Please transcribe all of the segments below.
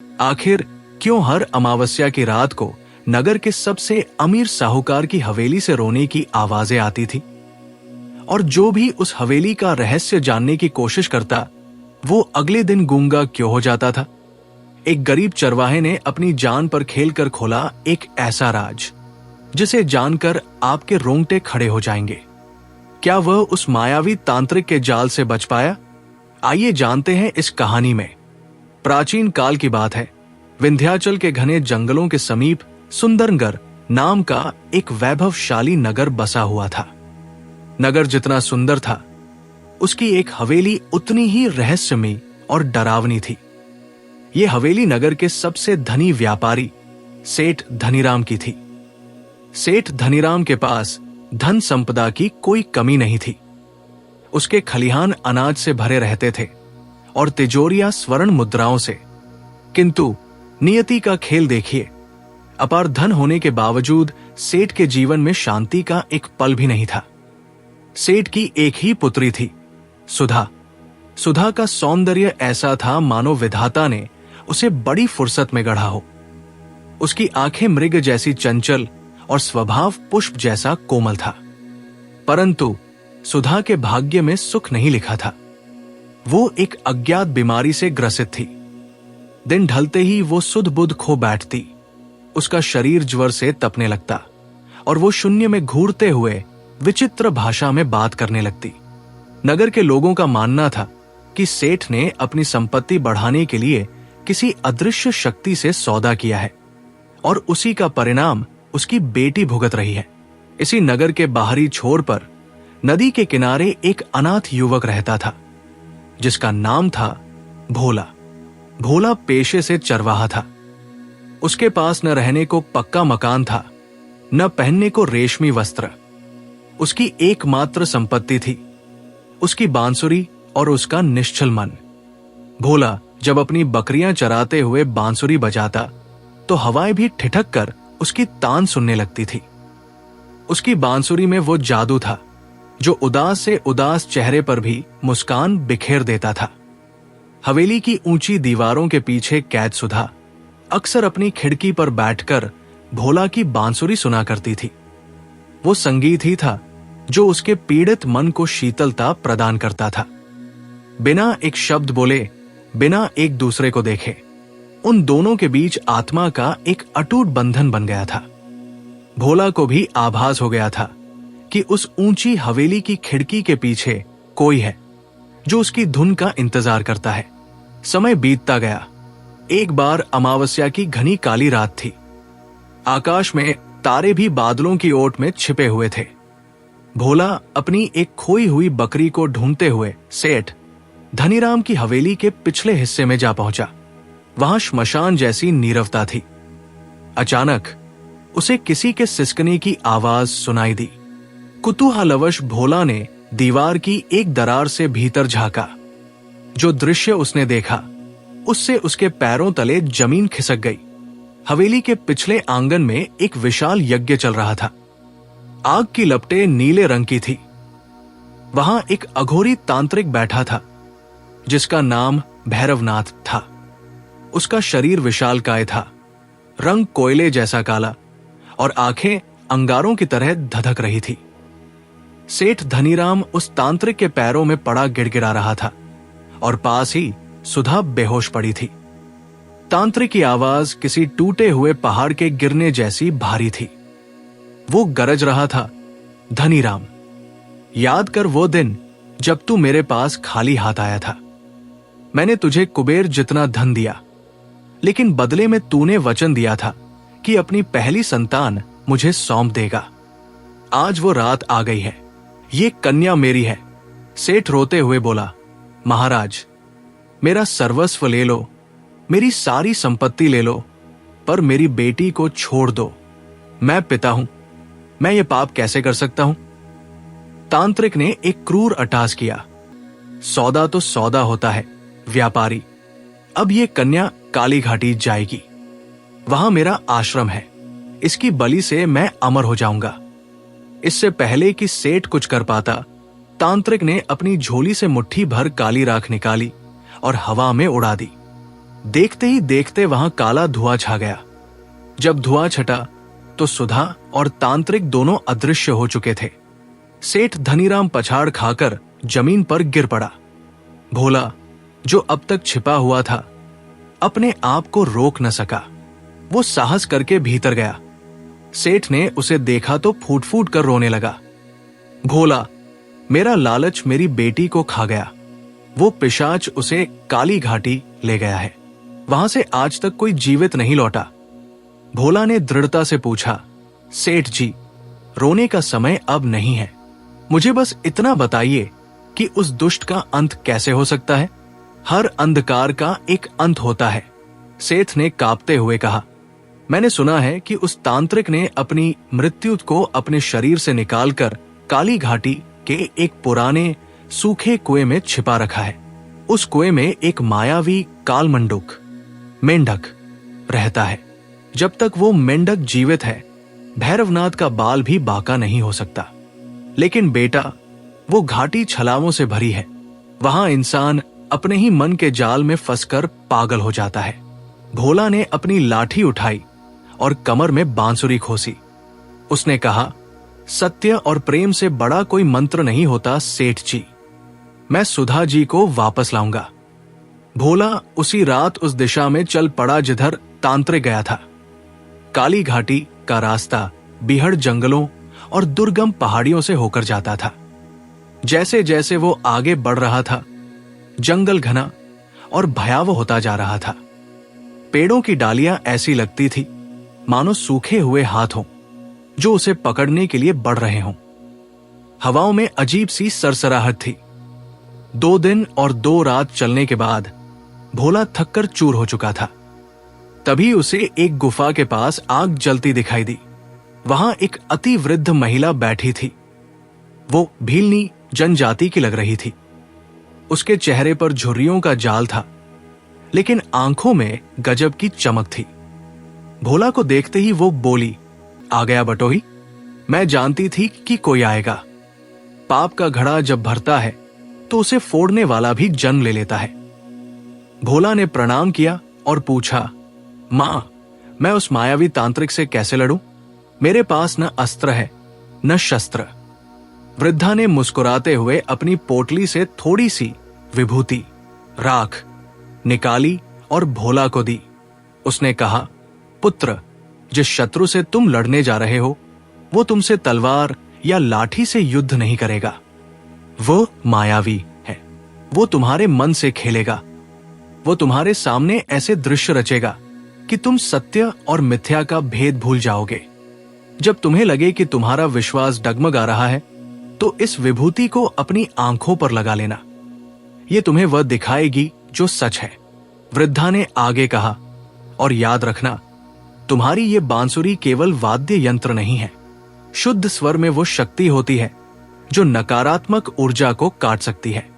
आखिर क्यों हर अमावस्या की रात को नगर के सबसे अमीर साहूकार की हवेली से रोने की आवाजें आती थी? और जो भी उस हवेली का रहस्य जानने की कोशिश करता, वो अगले दिन गूंगा क्यों हो जाता था? एक गरीब चरवाहे ने अपनी जान पर खेलकर खोला एक ऐसा राज जिसे जानकर आपके रोंगटे खड़े हो जाएंगे। क्या वह उस मायावी तांत्रिक के जाल से बच पाया? आइए जानते हैं इस कहानी में। प्राचीन काल की बात है। विंध्याचल के घने जंगलों के समीप सुंदरनगर नाम का एक वैभवशाली नगर बसा हुआ था। नगर जितना सुंदर था, उसकी एक हवेली उतनी ही रहस्यमयी और डरावनी थी। यह हवेली नगर के सबसे धनी व्यापारी सेठ धनीराम की थी। सेठ धनीराम के पास धन संपदा की कोई कमी नहीं थी। उसके खलिहान अनाज से भरे रहते थे और तिजोरियां स्वर्ण मुद्राओं से। किंतु नियति का खेल देखिए, अपार धन होने के बावजूद सेठ के जीवन में शांति का एक पल भी नहीं था। सेठ की एक ही पुत्री थी, सुधा। सुधा का सौंदर्य ऐसा था मानो विधाता ने उसे बड़ी फुर्सत में गढ़ा हो। उसकी आंखें मृग जैसी चंचल और स्वभाव पुष्प जैसा कोमल था। परंतु सुधा के भाग्य में सुख नहीं लिखा था। वो एक अज्ञात बीमारी से ग्रसित थी। दिन ढलते ही वो सुध बुध खो बैठती। उसका शरीर ज्वर से तपने लगता और वो शून्य में घूरते हुए विचित्र भाषा में बात करने लगती। नगर के लोगों का मानना था कि सेठ ने अपनी संपत्ति बढ़ाने के लिए किसी अदृश्य शक्ति से सौदा किया है और उसी का परिणाम उसकी बेटी भुगत रही है। इसी नगर के बाहरी छोर पर नदी के किनारे एक अनाथ युवक रहता था, जिसका नाम था भोला। भोला पेशे से चरवाहा था। उसके पास न रहने को पक्का मकान था, न पहनने को रेशमी वस्त्र। उसकी एकमात्र संपत्ति थी उसकी बांसुरी और उसका निश्चल मन। भोला जब अपनी बकरियां चराते हुए बांसुरी बजाता तो हवाएं भी ठिठक कर उसकी तान सुनने लगती थी। उसकी बांसुरी में वो जादू था जो उदास से उदास चेहरे पर भी मुस्कान बिखेर देता था। हवेली की ऊंची दीवारों के पीछे कैद सुधा अक्सर अपनी खिड़की पर बैठकर भोला की बांसुरी सुना करती थी। वो संगीत ही था जो उसके पीड़ित मन को शीतलता प्रदान करता था। बिना एक शब्द बोले, बिना एक दूसरे को देखे, उन दोनों के बीच आत्मा का एक अटूट बंधन बन गया था। भोला को भी आभास हो गया था कि उस ऊंची हवेली की खिड़की के पीछे कोई है जो उसकी धुन का इंतजार करता है। समय बीतता गया। एक बार अमावस्या की घनी काली रात थी। आकाश में तारे भी बादलों की ओट में छिपे हुए थे। भोला अपनी एक खोई हुई बकरी को ढूंढते हुए सेठ धनीराम की हवेली के पिछले हिस्से में जा पहुंचा। वहां श्मशान जैसी नीरवता थी। अचानक उसे किसी के सिसकने की आवाज सुनाई दी। कुतूहलवश भोला ने दीवार की एक दरार से भीतर झांका। जो दृश्य उसने देखा, उससे उसके पैरों तले जमीन खिसक गई। हवेली के पिछले आंगन में एक विशाल यज्ञ चल रहा था। आग की लपटें नीले रंग की थी। वहां एक अघोरी तांत्रिक बैठा था जिसका नाम भैरवनाथ था। उसका शरीर विशालकाय था, रंग कोयले जैसा काला और आंखें अंगारों की तरह धधक रही थी। सेठ धनीराम उस तांत्रिक के पैरों में पड़ा गिड़गिड़ा रहा था और पास ही सुधा बेहोश पड़ी थी। तांत्रिक की आवाज किसी टूटे हुए पहाड़ के गिरने जैसी भारी थी। वो गरज रहा था, धनीराम, याद कर वो दिन जब तू मेरे पास खाली हाथ आया था। मैंने तुझे कुबेर जितना धन दिया, लेकिन बदले में तूने वचन दिया था कि अपनी पहली संतान मुझे सौंप देगा। आज वो रात आ गई है। ये कन्या मेरी है। सेठ रोते हुए बोला, महाराज, मेरा सर्वस्व ले लो, मेरी सारी संपत्ति ले लो, पर मेरी बेटी को छोड़ दो। मैं पिता हूं, मैं ये पाप कैसे कर सकता हूं? तांत्रिक ने एक क्रूर अट्टहास किया। सौदा तो सौदा होता है, व्यापारी। अब ये कन्या काली घाटी जाएगी। वहां मेरा आश्रम है। इसकी बलि से मैं अमर हो जाऊंगा। इससे पहले कि सेठ कुछ कर पाता, तांत्रिक ने अपनी झोली से मुट्ठी भर काली राख निकाली और हवा में उड़ा दी। देखते ही देखते वहां काला धुआं छा गया। जब धुआं छटा तो सुधा और तांत्रिक दोनों अदृश्य हो चुके थे। सेठ धनीराम पछाड़ खाकर जमीन पर गिर पड़ा। भोला, जो अब तक छिपा हुआ था, अपने आप को रोक न सका। वो साहस करके भीतर गया। सेठ ने उसे देखा तो फूट फूट कर रोने लगा। भोला, मेरा लालच मेरी बेटी को खा गया। वो पिशाच उसे काली घाटी ले गया है। वहां से आज तक कोई जीवित नहीं लौटा। भोला ने दृढ़ता से पूछा, सेठ जी, रोने का समय अब नहीं है। मुझे बस इतना बताइए कि उस दुष्ट का अंत कैसे हो सकता है। हर अंधकार का एक अंत होता है, सेठ ने कांपते हुए कहा। मैंने सुना है कि उस तांत्रिक ने अपनी मृत्यु को अपने शरीर से निकालकर काली घाटी के एक पुराने सूखे कुएं में छिपा रखा है। उस कुएं में एक मायावी कालमंडूक मेंढक रहता है। जब तक वो मेंढक जीवित है, भैरवनाथ का बाल भी बांका नहीं हो सकता। लेकिन बेटा, वो घाटी छलावों से भरी है। वहां इंसान अपने ही मन के जाल में फंसकर पागल हो जाता है। भोला ने अपनी लाठी उठाई और कमर में बांसुरी खोसी। उसने कहा, सत्य और प्रेम से बड़ा कोई मंत्र नहीं होता सेठ जी। मैं सुधा जी को वापस लाऊंगा। भोला उसी रात उस दिशा में चल पड़ा जिधर तांत्रिक गया था। काली घाटी का रास्ता बीहड़ जंगलों और दुर्गम पहाड़ियों से होकर जाता था। जैसे जैसे वो आगे बढ़ रहा था, जंगल घना और भयावह होता जा रहा था। पेड़ों की डालियां ऐसी लगती थी मानो सूखे हुए हाथ हों जो उसे पकड़ने के लिए बढ़ रहे हों। हवाओं में अजीब सी सरसराहट थी। 2 दिन और 2 रात चलने के बाद भोला थककर चूर हो चुका था। तभी उसे एक गुफा के पास आग जलती दिखाई दी। वहां एक अति वृद्ध महिला बैठी थी। वो भीलनी जनजाति की लग रही थी। उसके चेहरे पर झुर्रियों का जाल था, लेकिन आंखों में गजब की चमक थी। भोला को देखते ही वो बोली, आ गया बटोही। मैं जानती थी कि कोई आएगा। पाप का घड़ा जब भरता है तो उसे फोड़ने वाला भी जन्म ले लेता है। भोला ने प्रणाम किया और पूछा, मां, मैं उस मायावी तांत्रिक से कैसे लड़ूं? मेरे पास न अस्त्र है न शस्त्र। वृद्धा ने मुस्कुराते हुए अपनी पोटली से थोड़ी सी विभूति राख निकाली और भोला को दी। उसने कहा, पुत्र, जिस शत्रु से तुम लड़ने जा रहे हो वो तुमसे तलवार या लाठी से युद्ध नहीं करेगा। वो मायावी है। वो तुम्हारे मन से खेलेगा। वो तुम्हारे सामने ऐसे दृश्य रचेगा कि तुम सत्य और मिथ्या का भेद भूल जाओगे। जब तुम्हें लगे कि तुम्हारा विश्वास डगमगा रहा है तो इस विभूति को अपनी आंखों पर लगा लेना। ये तुम्हें वह दिखाएगी जो सच है। वृद्धा ने आगे कहा, और याद रखना, तुम्हारी ये बांसुरी केवल वाद्य यंत्र नहीं है। शुद्ध स्वर में वो शक्ति होती है जो नकारात्मक ऊर्जा को काट सकती है।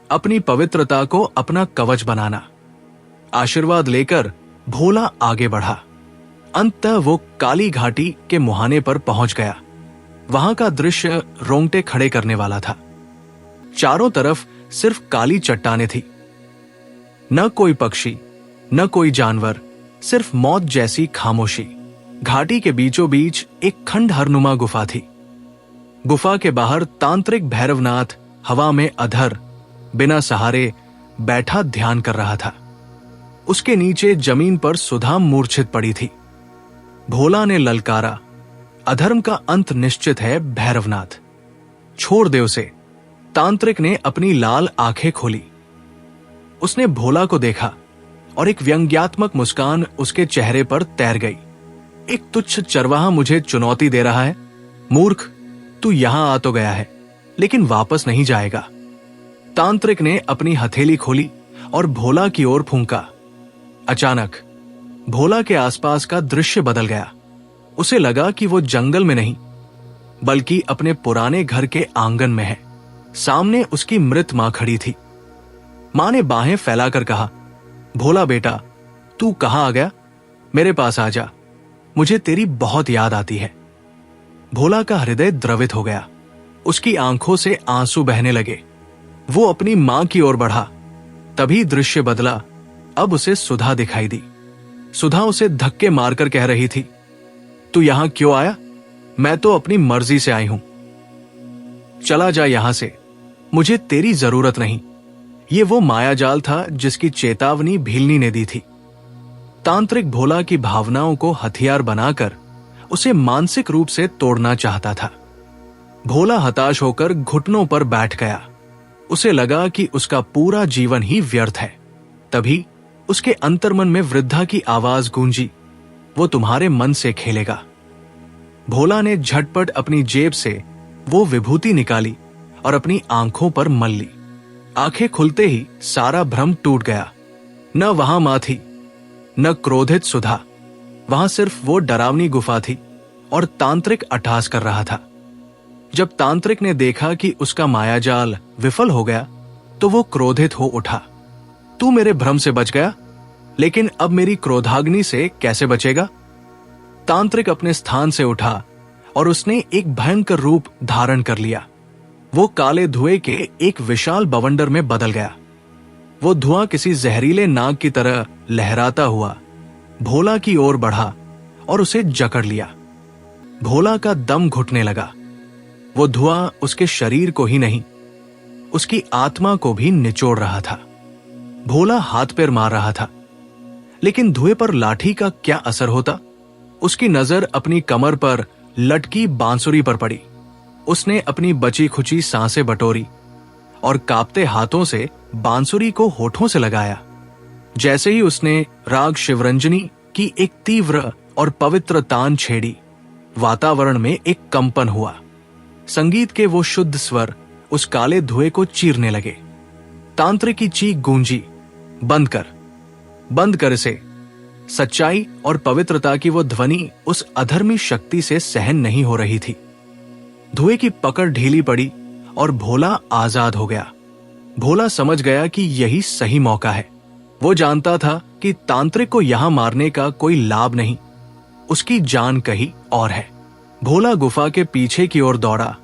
अपनी पवित्रता को अपना कवच बनाना। आशीर्वाद लेकर भोला आगे बढ़ा। अंततः वो काली घाटी के मुहाने पर पहुंच गया। वहां का दृश्य रोंगटे खड़े करने वाला था। चारों तरफ सिर्फ काली चट्टानें थी। न कोई पक्षी, न कोई जानवर, सिर्फ मौत जैसी खामोशी। घाटी के बीचों बीच एक खंडहरनुमा गुफा थी। गुफा के बाहर तांत्रिक भैरवनाथ हवा में अधर बिना सहारे बैठा ध्यान कर रहा था। उसके नीचे जमीन पर सुधा मूर्छित पड़ी थी। भोला ने ललकारा, अधर्म का अंत निश्चित है भैरवनाथ, छोड़ दे उसे। तांत्रिक ने अपनी लाल आंखें खोली। उसने भोला को देखा और एक व्यंग्यात्मक मुस्कान उसके चेहरे पर तैर गई। एक तुच्छ चरवाहा मुझे चुनौती दे रहा है। मूर्ख, तू यहां आ तो गया है लेकिन वापस नहीं जाएगा। तांत्रिक ने अपनी हथेली खोली और भोला की ओर फूंका। अचानक भोला के आसपास का दृश्य बदल गया। उसे लगा कि वो जंगल में नहीं बल्कि अपने पुराने घर के आंगन में है। सामने उसकी मृत मां खड़ी थी। मां ने बाहें फैलाकर कहा, भोला बेटा, तू कहां आ गया? मेरे पास आ जा, मुझे तेरी बहुत याद आती है। भोला का हृदय द्रवित हो गया। उसकी आंखों से आंसू बहने लगे। वो अपनी मां की ओर बढ़ा। तभी दृश्य बदला। अब उसे सुधा दिखाई दी। सुधा उसे धक्के मारकर कह रही थी, तू यहां क्यों आया? मैं तो अपनी मर्जी से आई हूं। चला जा यहां से, मुझे तेरी जरूरत नहीं। ये वो मायाजाल था जिसकी चेतावनी भीलनी ने दी थी। तांत्रिक भोला की भावनाओं को हथियार बनाकर उसे मानसिक रूप से तोड़ना चाहता था। भोला हताश होकर घुटनों पर बैठ गया। उसे लगा कि उसका पूरा जीवन ही व्यर्थ है। तभी उसके अंतर्मन में वृद्धा की आवाज गूंजी, वो तुम्हारे मन से खेलेगा। भोला ने झटपट अपनी जेब से वो विभूति निकाली और अपनी आंखों पर मल ली। आंखें खुलते ही सारा भ्रम टूट गया। न वहां मां थी, न क्रोधित सुधा। वहां सिर्फ वो डरावनी गुफा थी और तांत्रिक अट्टहास कर रहा था। जब तांत्रिक ने देखा कि उसका मायाजाल विफल हो गया तो वो क्रोधित हो उठा। तू मेरे भ्रम से बच गया, लेकिन अब मेरी क्रोधाग्नि से कैसे बचेगा? तांत्रिक अपने स्थान से उठा और उसने एक भयंकर रूप धारण कर लिया। वो काले धुएं के एक विशाल बवंडर में बदल गया। वो धुआं किसी जहरीले नाग की तरह लहराता हुआ भोला की ओर बढ़ा और उसे जकड़ लिया। भोला का दम घुटने लगा। वो धुआं उसके शरीर को ही नहीं, उसकी आत्मा को भी निचोड़ रहा था। भोला हाथ पैर मार रहा था, लेकिन धुएं पर लाठी का क्या असर होता? उसकी नजर अपनी कमर पर लटकी बांसुरी पर पड़ी। उसने अपनी बची खुची सांसें बटोरी और कांपते हाथों से बांसुरी को होठों से लगाया। जैसे ही उसने राग शिवरंजनी की एक तीव्र और पवित्र तान छेड़ी, वातावरण में एक कंपन हुआ। संगीत के वो शुद्ध स्वर उस काले धुएं को चीरने लगे। तांत्रिक की चीख गूंजी, बंद कर, बंद कर इसे। सच्चाई और पवित्रता की वो ध्वनि उस अधर्मी शक्ति से सहन नहीं हो रही थी। धुएं की पकड़ ढीली पड़ी और भोला आजाद हो गया। भोला समझ गया कि यही सही मौका है। वो जानता था कि तांत्रिक को यहां मारने का कोई लाभ नहीं, उसकी जान कहीं और है। भोला गुफा के पीछे की ओर दौड़ा,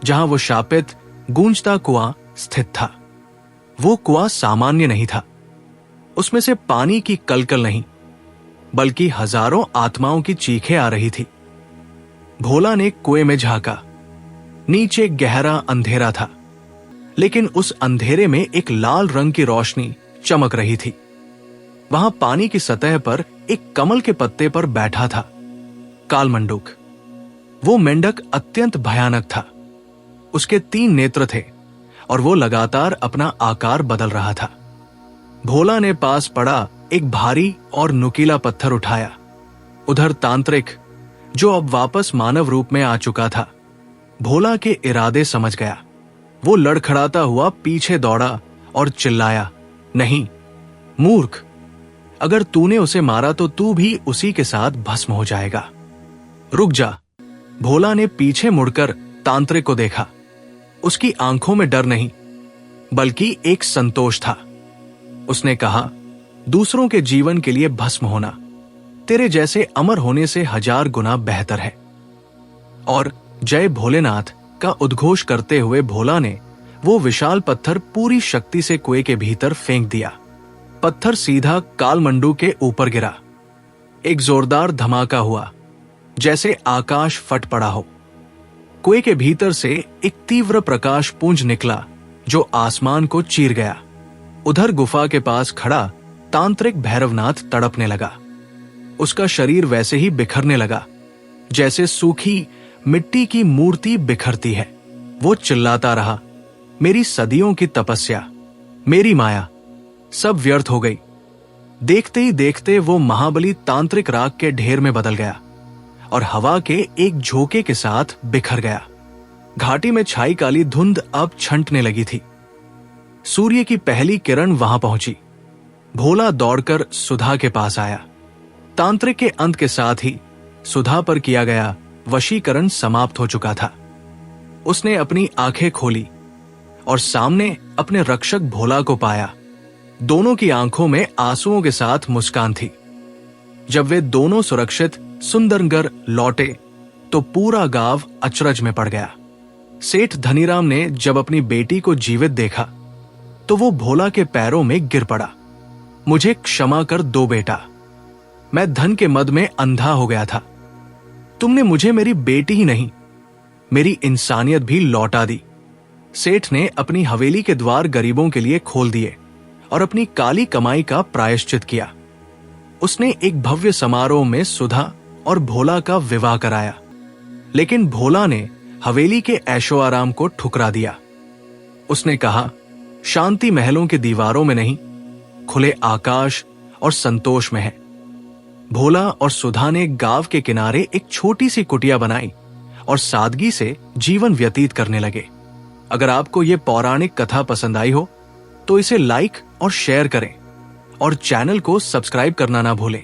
जहां वो शापित गूंजता कुआं स्थित था। वो कुआं सामान्य नहीं था। उसमें से पानी की कलकल नहीं, बल्कि हजारों आत्माओं की चीखें आ रही थी। भोला ने कुएं में झांका। नीचे गहरा अंधेरा था, लेकिन उस अंधेरे में एक लाल रंग की रोशनी चमक रही थी। वहां पानी की सतह पर एक कमल के पत्ते पर बैठा था कालमंडूक। वो मेंढक अत्यंत भयानक था। उसके 3 नेत्र थे और वो लगातार अपना आकार बदल रहा था। भोला ने पास पड़ा एक भारी और नुकीला पत्थर उठाया। उधर तांत्रिक, जो अब वापस मानव रूप में आ चुका था, भोला के इरादे समझ गया। वो लड़खड़ाता हुआ पीछे दौड़ा और चिल्लाया, नहीं मूर्ख, अगर तूने उसे मारा तो तू भी उसी के साथ भस्म हो जाएगा। रुक जा। भोला ने पीछे मुड़कर तांत्रिक को देखा। उसकी आंखों में डर नहीं, बल्कि एक संतोष था। उसने कहा, दूसरों के जीवन के लिए भस्म होना तेरे जैसे अमर होने से 1000 गुना बेहतर है। और जय भोलेनाथ का उद्घोष करते हुए भोला ने वो विशाल पत्थर पूरी शक्ति से कुएं के भीतर फेंक दिया। पत्थर सीधा कालमंडू के ऊपर गिरा। एक जोरदार धमाका हुआ, जैसे आकाश फट पड़ा हो। कुएं के भीतर से एक तीव्र प्रकाश पुंज निकला जो आसमान को चीर गया। उधर गुफा के पास खड़ा तांत्रिक भैरवनाथ तड़पने लगा। उसका शरीर वैसे ही बिखरने लगा जैसे सूखी मिट्टी की मूर्ति बिखरती है। वो चिल्लाता रहा, मेरी सदियों की तपस्या, मेरी माया, सब व्यर्थ हो गई। देखते ही देखते वो महाबली तांत्रिक राग के ढेर में बदल गया और हवा के एक झोंके के साथ बिखर गया। घाटी में छाई काली धुंध अब छंटने लगी थी। सूर्य की पहली किरण वहां पहुंची। भोला दौड़कर सुधा के पास आया। तांत्रिक के अंत के साथ ही सुधा पर किया गया वशीकरण समाप्त हो चुका था। उसने अपनी आंखें खोली और सामने अपने रक्षक भोला को पाया। दोनों की आंखों में आंसुओं के साथ मुस्कान थी। जब वे दोनों सुरक्षित सुंदरगढ़ लौटे तो पूरा गांव अचरज में पड़ गया। सेठ धनीराम ने जब अपनी बेटी को जीवित देखा तो वो भोला के पैरों में गिर पड़ा। मुझे क्षमा कर दो बेटा, मैं धन के मद में अंधा हो गया था। तुमने मुझे मेरी बेटी ही नहीं, मेरी इंसानियत भी लौटा दी। सेठ ने अपनी हवेली के द्वार गरीबों के लिए खोल दिए और अपनी काली कमाई का प्रायश्चित किया। उसने एक भव्य समारोह में सुधा और भोला का विवाह कराया, लेकिन भोला ने हवेली के ऐशो आराम को ठुकरा दिया। उसने कहा, शांति महलों की दीवारों में नहीं, खुले आकाश और संतोष में है। भोला और सुधा ने गांव के किनारे एक छोटी सी कुटिया बनाई और सादगी से जीवन व्यतीत करने लगे। अगर आपको यह पौराणिक कथा पसंद आई हो तो इसे लाइक और शेयर करें और चैनल को सब्सक्राइब करना ना भूलें।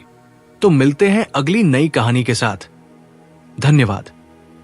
तो मिलते हैं अगली नई कहानी के साथ। धन्यवाद।